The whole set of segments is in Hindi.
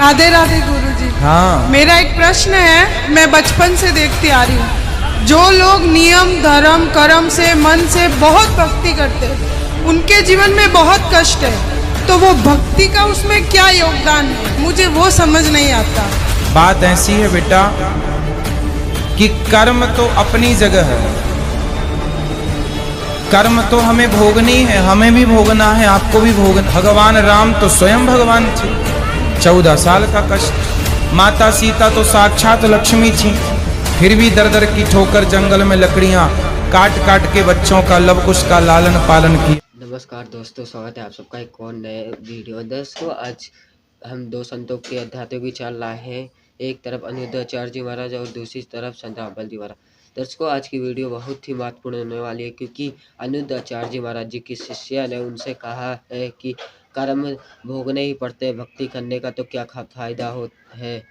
राधे राधे गुरुजी। हाँ। मेरा एक प्रश्न है, मैं बचपन से देखती आ रही हूँ, जो लोग नियम धर्म कर्म से मन से बहुत भक्ति करते हैं उनके जीवन में बहुत कष्ट है, तो वो भक्ति का उसमें क्या योगदान है, मुझे वो समझ नहीं आता। बात ऐसी है बेटा कि कर्म तो अपनी जगह है, कर्म तो हमें भोगनी है, हमें भी भोगना है, आपको भी भोगना। भगवान राम तो स्वयं भगवान थे, 14 साल का कष्ट। माता सीता तो साक्षात लक्ष्मी थी, फिर भी दर दर की ठोकर जंगल में लकड़ियां काट काट के बच्चों का लव कुश का लालन पालन किया। नमस्कार दोस्तों, स्वागत है आप सबका एक और नए वीडियो। दोस्तों आज हम दो संतों के अध्यात्म की चाल लाए हैं, एक तरफ अनिरुद्धाचार्य जी महाराज और दूसरी तरफ संत रामपाल जी महाराज। दर्शकों आज की वीडियो बहुत ही महत्वपूर्ण होने वाली है, क्योंकि अनिरुद्धाचार्य जी महाराज जी की शिष्या ने उनसे कहा है कि कर्म भोगने ही पड़ते हैं, भक्ति करने का तो क्या फायदा है।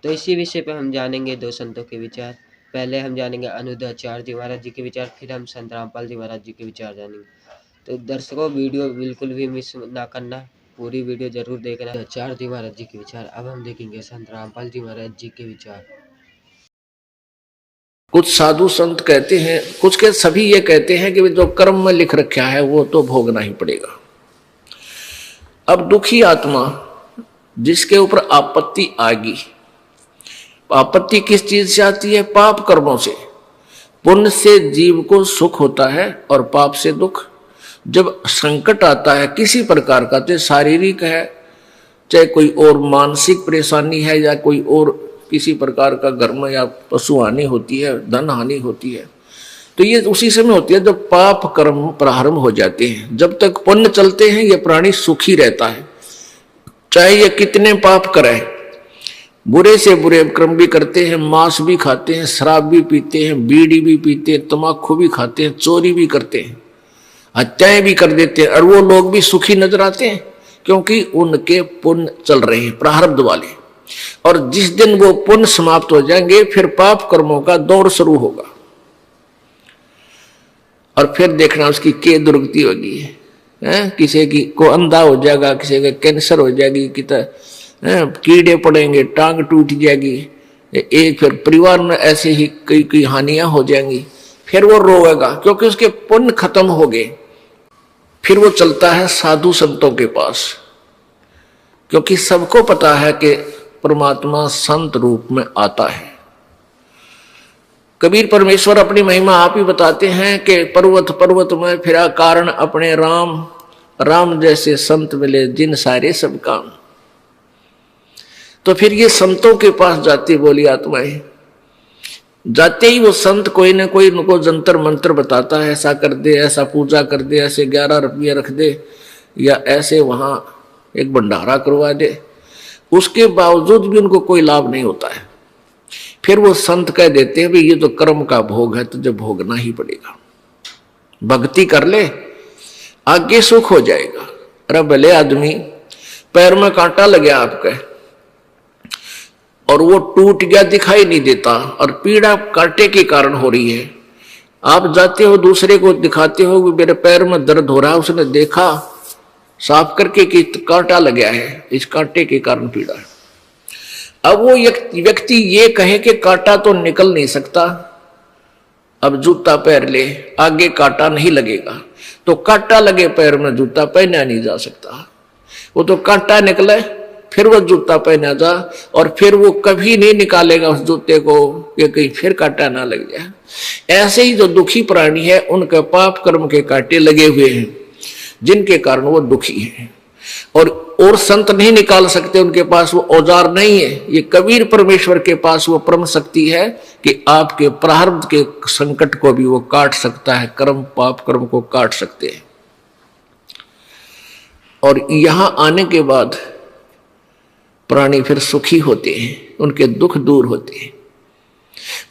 तो इसी विषय पर हम जानेंगे दो संतों के विचार। पहले हम जानेंगे अनिरुद्धाचार्य जी महाराज जी के विचार, फिर हम संत रामपाल जी महाराज जी के विचार जानेंगे। तो दर्शकों वीडियो बिल्कुल भी मिस ना करना, पूरी वीडियो जरूर देखना। आचार्य जी महाराज जी के विचार। अब हम देखेंगे संत रामपाल जी महाराज जी के विचार। कुछ साधु संत कहते हैं, कुछ के सभी ये कहते हैं कि जो कर्म में लिख रखा है वो तो भोगना ही पड़ेगा। अब दुखी आत्मा जिसके ऊपर आपत्ति आएगी, आपत्ति किस चीज से आती है? पाप कर्मों से। पुण्य से जीव को सुख होता है और पाप से दुख। जब संकट आता है किसी प्रकार का, चाहे शारीरिक है, चाहे कोई और मानसिक परेशानी है, या कोई और किसी प्रकार का घर में या पशु हानि होती है, धन हानि होती है, तो ये उसी समय होती है जब पाप कर्म प्रारंभ हो जाते हैं। जब तक पुण्य चलते हैं ये प्राणी सुखी रहता है, चाहे ये कितने पाप करे, बुरे से बुरे कर्म भी करते हैं, मांस भी खाते हैं, शराब भी पीते हैं, बीड़ी भी पीते हैं, तम्बाकू भी खाते हैं, चोरी भी करते हैं, हत्याएं भी कर देते हैं, और वो लोग भी सुखी नजर आते हैं क्योंकि उनके पुण्य चल रहे हैं प्रारब्ध वाले। और जिस दिन वो पुण्य समाप्त हो जाएंगे फिर पाप कर्मों का दौर शुरू होगा, और फिर देखना उसकी क्या दुर्गति होगी। किसी की को अंधा हो जाएगा, किसी का कैंसर हो जाएगी, कीड़े पड़ेंगे, टांग टूट जाएगी, एक फिर परिवार में ऐसे ही कई कई हानियां हो जाएंगी। फिर वो रोएगा क्योंकि उसके पुण्य खत्म हो गए। फिर वो चलता है साधु संतों के पास, क्योंकि सबको पता है कि परमात्मा संत रूप में आता है। कबीर परमेश्वर अपनी महिमा आप ही बताते हैं कि पर्वत पर्वत में फिरा कारण अपने राम, राम जैसे संत मिले जिन सारे सब काम। तो फिर ये संतों के पास जाती बोली आत्माएं, जाते ही वो संत कोई ना कोई उनको जंतर मंत्र बताता है, ऐसा कर दे, ऐसा पूजा कर दे, ऐसे 11 रुपये रख दे, या ऐसे वहां एक भंडारा करवा दे। उसके बावजूद भी उनको कोई लाभ नहीं होता है। फिर वो संत कह देते हैं भाई ये तो कर्म का भोग है, तुझे भोगना ही पड़ेगा, भक्ति कर ले आगे सुख हो जाएगा। अरे भले आदमी पैर में कांटा लग गया आपके और वो टूट गया, दिखाई नहीं देता, और पीड़ा कांटे के कारण हो रही है। आप जाते हो दूसरे को दिखाते हो कि मेरे पैर में दर्द हो रहा है, उसने देखा साफ करके कि कांटा लग गया है, इस कांटे के कारण पीड़ा है। अब वो व्यक्ति ये कहे कि कांटा तो निकल नहीं सकता, अब जूता पहन ले, आगे कांटा नहीं लगेगा। तो कांटा लगे पैर में जूता पहना नहीं जा सकता, वो तो कांटा निकले फिर वो जूता पहना जा, और फिर वो कभी नहीं निकालेगा उस जूते को कि कहीं फिर कांटा ना लग जाए। ऐसे ही जो दुखी प्राणी है उनके पाप कर्म के कांटे लगे हुए हैं जिनके कारण वो दुखी है, और संत नहीं निकाल सकते, उनके पास वो औजार नहीं है। ये कबीर परमेश्वर के पास वो परम शक्ति है कि आपके प्रारब्ध के संकट को भी वो काट सकता है, कर्म पाप कर्म को काट सकते हैं। और यहां आने के बाद प्राणी फिर सुखी होते हैं, उनके दुख दूर होते हैं।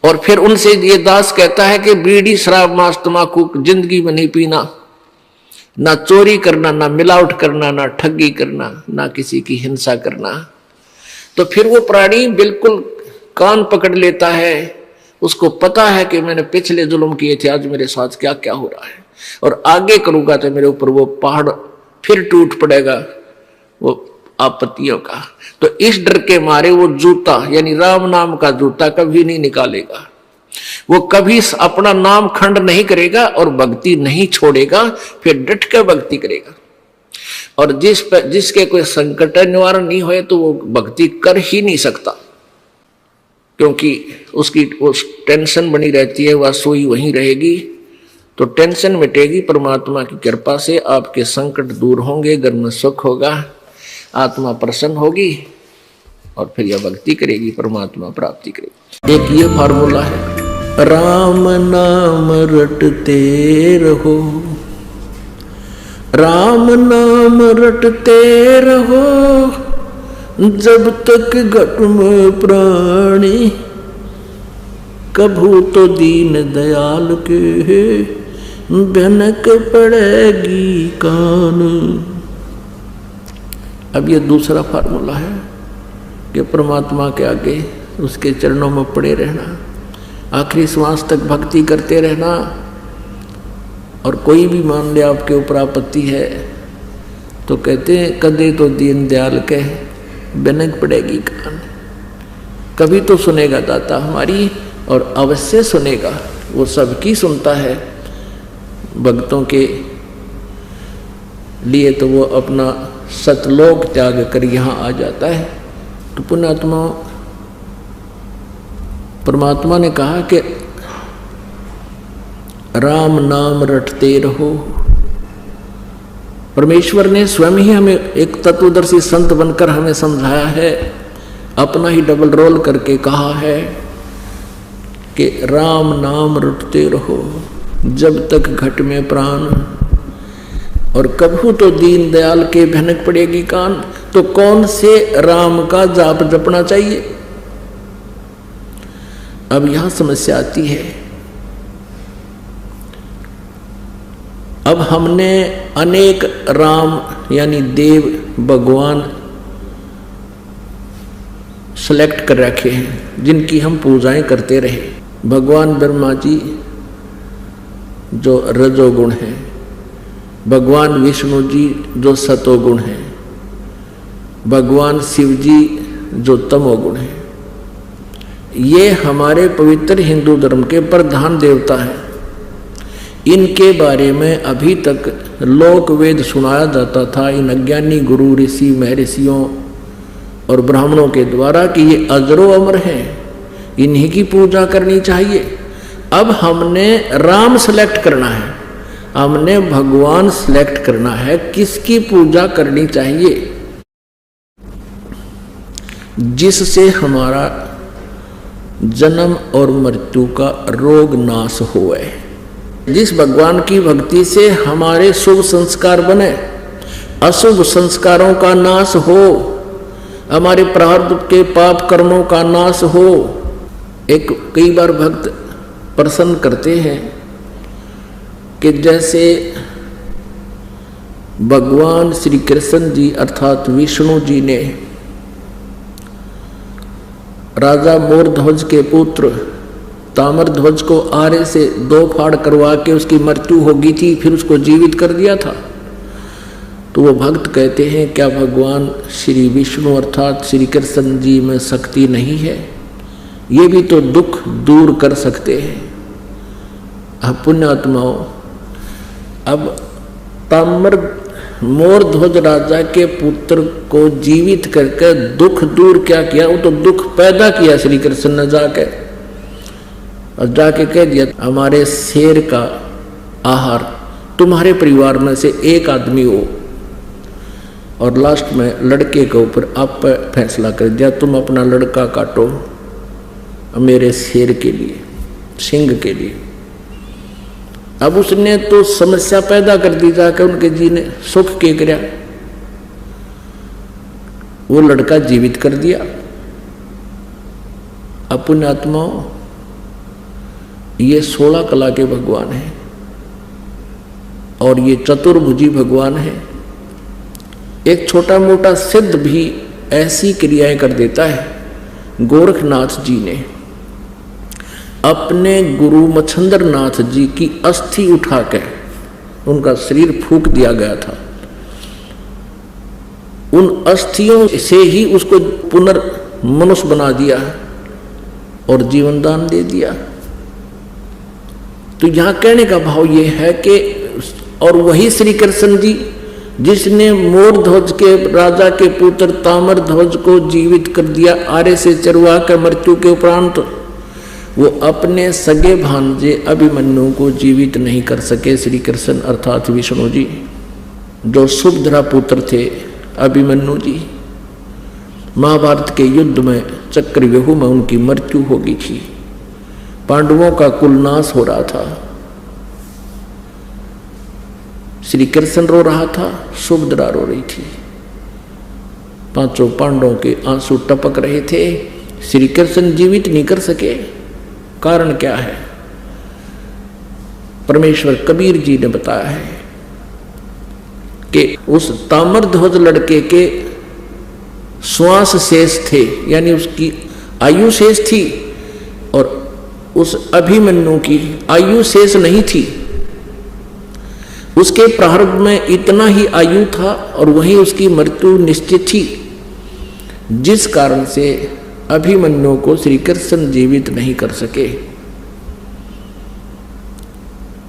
और फिर उनसे ये दास कहता है कि बीड़ी शराब मांस तम्बाकू जिंदगी में नहीं पीना, ना चोरी करना, ना मिलावट करना, ना ठगी करना, ना किसी की हिंसा करना। तो फिर वो प्राणी बिल्कुल कान पकड़ लेता है, उसको पता है कि मैंने पिछले जुल्म किए थे, आज मेरे साथ क्या क्या हो रहा है, और आगे करूंगा तो मेरे ऊपर वो पहाड़ फिर टूट पड़ेगा, वो आपत्तियों का। तो इस डर के मारे वो जूता यानी राम नाम का जूता कभी नहीं निकालेगा, वो कभी अपना नाम खंड नहीं करेगा और भक्ति नहीं छोड़ेगा, फिर डट कर भक्ति करेगा। और जिसके कोई संकट निवारण नहीं होए तो वो भक्ति कर ही नहीं सकता, क्योंकि उसकी वो टेंशन बनी रहती है, वह सोई वहीं रहेगी। तो टेंशन मिटेगी परमात्मा की कृपा से, आपके संकट दूर होंगे, घर में सुख होगा, आत्मा प्रसन्न होगी और फिर यह भक्ति करेगी, परमात्मा प्राप्ति करेगी। एक ये फार्मूला है, राम नाम रटते रहो, राम नाम रटते रहो, जब तक घट में प्राणी, कभू तो दीन दयाल के भनक पड़ेगी कान। अब ये दूसरा फार्मूला है कि परमात्मा के आगे उसके चरणों में पड़े रहना, आखिरी श्वास तक भक्ति करते रहना। और कोई भी मान ले आपके ऊपर आपत्ति है तो कहते हैं कदे तो दीन दयाल के भनक पड़ेगी कान। कभी तो सुनेगा दाता हमारी, और अवश्य सुनेगा, वो सबकी सुनता है। भक्तों के लिए तो वो अपना सतलोक त्याग कर यहाँ आ जाता है। तो पुण्यात्मा परमात्मा ने कहा कि राम नाम रटते रहो। परमेश्वर ने स्वयं ही हमें एक तत्वदर्शी संत बनकर हमें समझाया है, अपना ही डबल रोल करके कहा है कि राम नाम रटते रहो जब तक घट में प्राण, और कभू तो दीन दयाल के भनक पड़ेगी कान। तो कौन से राम का जाप जपना चाहिए? अब यहां समस्या आती है। अब हमने अनेक राम यानी देव भगवान सेलेक्ट कर रखे हैं जिनकी हम पूजाएं करते रहे। भगवान ब्रह्मा जी जो रजोगुण है, भगवान विष्णु जी जो सतोगुण है, भगवान शिव जी जो तमोगुण है। ये हमारे पवित्र हिंदू धर्म के प्रधान देवता हैं। इनके बारे में अभी तक लोक वेद सुनाया जाता था इन अज्ञानी गुरु ऋषि महर्षियों और ब्राह्मणों के द्वारा कि ये अजरो अमर हैं, इन्हीं की पूजा करनी चाहिए। अब हमने राम सेलेक्ट करना है, हमने भगवान सेलेक्ट करना है, किसकी पूजा करनी चाहिए जिससे हमारा जन्म और मृत्यु का रोग नाश होए, जिस भगवान की भक्ति से हमारे शुभ संस्कार बने, अशुभ संस्कारों का नाश हो, हमारे प्रारब्ध के पाप कर्मों का नाश हो। एक कई बार भक्त प्रसन्न करते हैं कि जैसे भगवान श्री कृष्ण जी अर्थात विष्णु जी ने राजा मोरध्वज के पुत्र ताम्रध्वज को आरे से 2 फाड़ करवा के उसकी मृत्यु हो गई थी, फिर उसको जीवित कर दिया था। तो वो भक्त कहते हैं क्या भगवान श्री विष्णु अर्थात श्री कृष्ण जी में शक्ति नहीं है? ये भी तो दुख दूर कर सकते हैं। अब पुण्यात्माओं, अब मोरध्वज राजा के पुत्र को जीवित करके दुख दूर क्या किया? वो तो दुख पैदा किया श्री कृष्ण ने जाके, और जाके कह दिया हमारे शेर का आहार तुम्हारे परिवार में से एक आदमी हो। और लास्ट में लड़के के ऊपर आप फैसला कर दिया, तुम अपना लड़का काटो मेरे शेर के लिए, सिंह के लिए। अब उसने तो समस्या पैदा कर दी जाकर उनके जी ने सुख के कराया, वो लड़का जीवित कर दिया। अब पुण्यात्माओं, ये 16 कला के भगवान हैं और ये चतुर्भुजी भगवान है। एक छोटा मोटा सिद्ध भी ऐसी क्रियाएं कर देता है। गोरखनाथ जी ने अपने गुरु मच्छंदर नाथ जी की अस्थि उठाकर उनका शरीर फूंक दिया गया था। उन अस्थियों से ही उसको पुनर्मनुष्य बना दिया और जीवन दान दे दिया। तो यहां कहने का भाव ये है कि और वही श्री कृष्ण जी जिसने मोर ध्वज के राजा के पुत्र ताम्र ध्वज को जीवित कर दिया आरे से चरवा कर मृत्यु के उपरांत, वो अपने सगे भांजे अभिमन्यु को जीवित नहीं कर सके। श्री कृष्ण अर्थात विष्णु जी, जो सुभद्रा पुत्र थे अभिमन्यु जी, महाभारत के युद्ध में चक्रव्यूह में उनकी मृत्यु हो गई थी। पांडवों का कुल नाश हो रहा था। श्री कृष्ण रो रहा था, सुभद्रा रो रही थी। पांचों पांडवों के आंसू टपक रहे थे। श्री कृष्ण जीवित नहीं कर सके। कारण क्या है? परमेश्वर कबीर जी ने बताया है कि उस ताम्रध्वज लड़के के श्वास शेष थे, यानी उसकी आयु शेष थी, और उस अभिमन्यु की आयु शेष नहीं थी। उसके प्रारब्ध में इतना ही आयु था और वहीं उसकी मृत्यु निश्चित थी, जिस कारण से अभिमन्यु को श्री कृष्ण जीवित नहीं कर सके।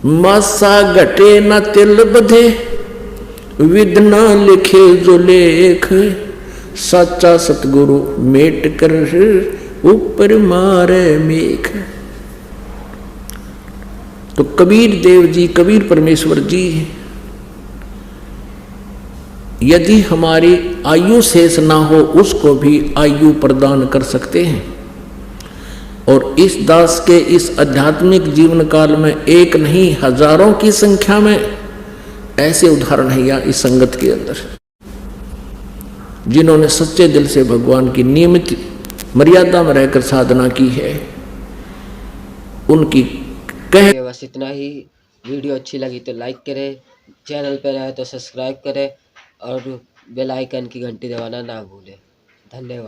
मासा घटे न तिल बधे, विद न लिखे जो लेख, सच्चा सतगुरु मेट कर ऊपर मारे मेघ। तो कबीर देव जी, कबीर परमेश्वर जी यदि हमारी आयु शेष ना हो उसको भी आयु प्रदान कर सकते हैं। और इस दास के इस आध्यात्मिक जीवन काल में एक नहीं हजारों की संख्या में ऐसे उदाहरण है या इस संगत के अंदर, जिन्होंने सच्चे दिल से भगवान की नियमित मर्यादा में रहकर साधना की है। उनकी बस इतना ही। वीडियो अच्छी लगी तो लाइक करें, चैनल पर आए तो सब्सक्राइब करें और बेल आइकन की घंटी दबाना ना भूलें। धन्यवाद।